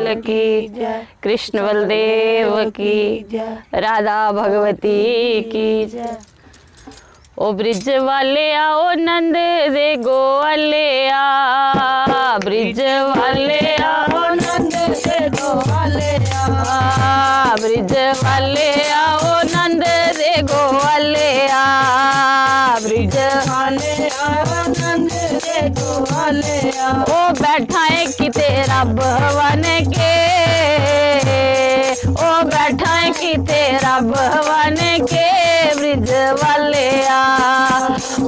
लाल की जय, कृष्ण बलदेव की जय, राधा भगवती की जय। ओ ब्रिज वाले आओ नंद दे गोवाले आ, ब्रिज वाले आओ नंद दे गोवाले आ, ब्रिज वाले आओ नंद दे गोवाले आ, ब्रिज वाले आओ नंद दे गोवाले आ। ओ बैठा है किते रब हवन के, ओ बैठा है किते रब हवन के, ब्रिज वाले आ,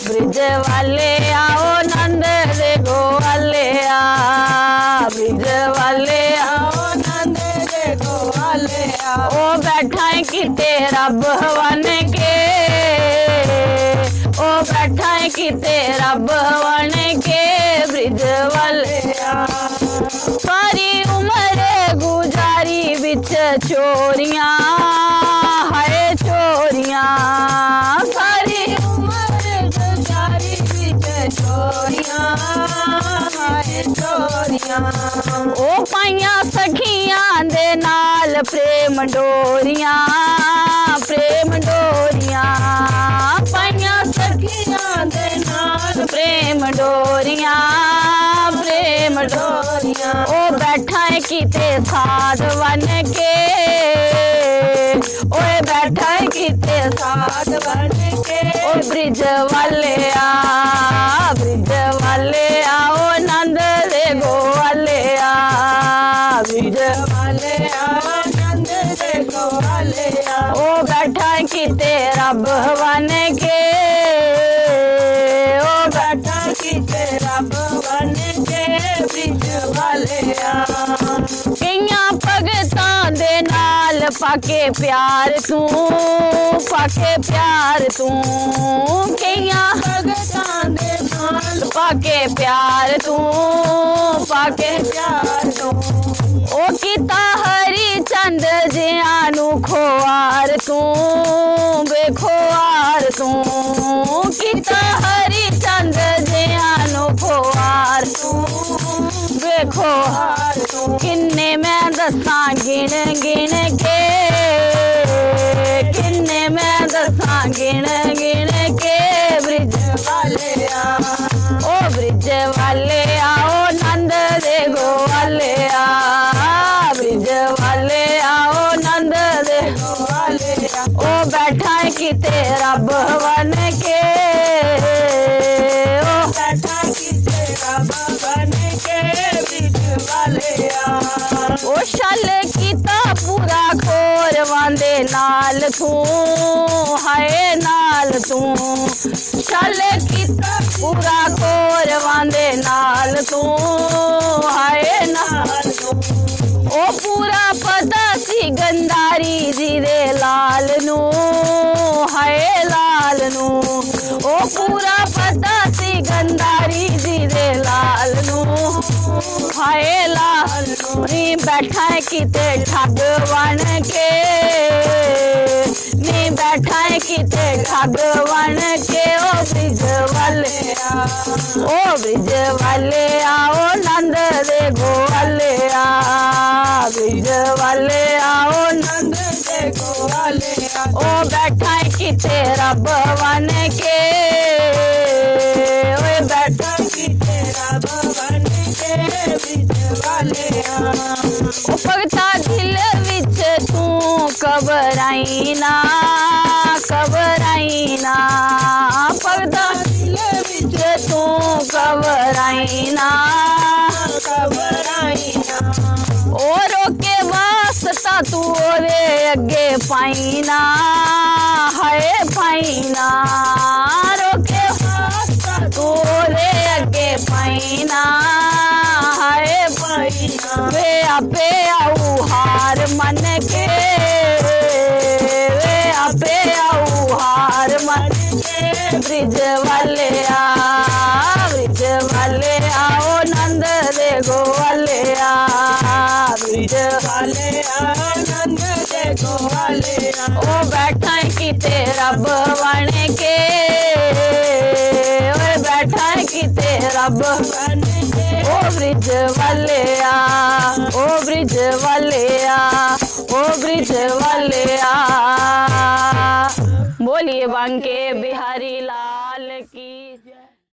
ब्रिज वाले आओ नंद दे गोवाले आ, ब्रिज वाले आओ नंद दे गोवाले आ। ओ बैठा है किते रब हवन के, ओ बैठा है किते रब हवन के, ब्रिज वाले आ। सारी उम्र गुजारी बिच चोरियां, हाय चोरियां, सारी उम्र गुजारी बिच चोरियां, हाय चोरियां। ओ पाइयां सखियां दे नाल प्रेम डोरियां, प्रेम डोरियां, पाइयां सखियां दे नाल प्रेम डोरियां, प्रेम डोरियां। ओ बैठा है किते साध बन के, ओए बैठा है किते साध बन के, ओ ब्रिज वाले आ, ब्रिज वाले आओ नंद दे गोवाले आ, ब्रिज वाले आओ नंद दे गोवाले आ। ओ बैठा है किते रब बन के, ओ बैठा है किते रब बन के, ब्रिज वाले आ। कईयां भगतां दे नाल पाके प्यार तू, पाके प्यार तू, कईयां भगतां दे नाल पाके प्यार तू, पाके प्यार तू। ओ कीता हरी चंद जियां नू खोआर तू, बेखोआर तू, कीता हरी चंद जियां नू खोआर तू, बेखोआर तू। किन्ने मैं दसां गिन गिन के, किन्ने मैं दसां गिन गिन के, ब्रिज वाले आ। ओ ब्रिज वाले आओ नंद दे गोवाले आ, ब्रिज वाले आओ नंद दे गोवाले आ। ओ बैठा है किते रब बन के, ओ बैठा है किते रब बन के, ब्रिज वाले आ। ओ शल कीता पूरा खोर वांदे नाल तू, हाय नाल तू, शल कीता पूरा खोर वांदे नाल तू, हाय नाल तू। ओ पूरा पता सी गंधारी जी दे लाल नू, हाय लाल नू, ओ पूरा पता सी गंधारी जी दे लाल नू, हाय लाल नू। नी बैठा है किते ठग बन के, नी बैठा है किते ठग बन के, ओ ब्रिज वाले आ, ओ ब्रिज वाले आओ नंद दे गोवाले आ, ब्रिज वाले आओ नंद दे गोवाले आ। ओ बैठा है किते रब बन के, ओए बैठा है किते रब बन के, ब्रिज वाले आ। ओ भगता दिल विच तू घबराई ना, घबराई ना, भगता दिल विच तू घबराई ना, घबराई ना। ओ रोके वास्ता तू ओदे अगे पाई ना, हाय पाई ना, रोके वास्ता तू ओदे अगे पाई ना, हाय पाई ना। वे आपे आऊ हार मन के, वे आपे आऊ हार मन के, ब्रिज वाले आ, ब्रिज वाले आओ नंद दे गोवाले आ, ब्रिज वाले आओ नंद दे गोवाले आ। ओ बैठा है किते रब बन के, ओ बैठा है किते ते रब बन के ओ ब्रिज वालिया, ओ ब्रिज वालिया, ओ ब्रिज वालिया। बोलिए बांके बिहारी लाल।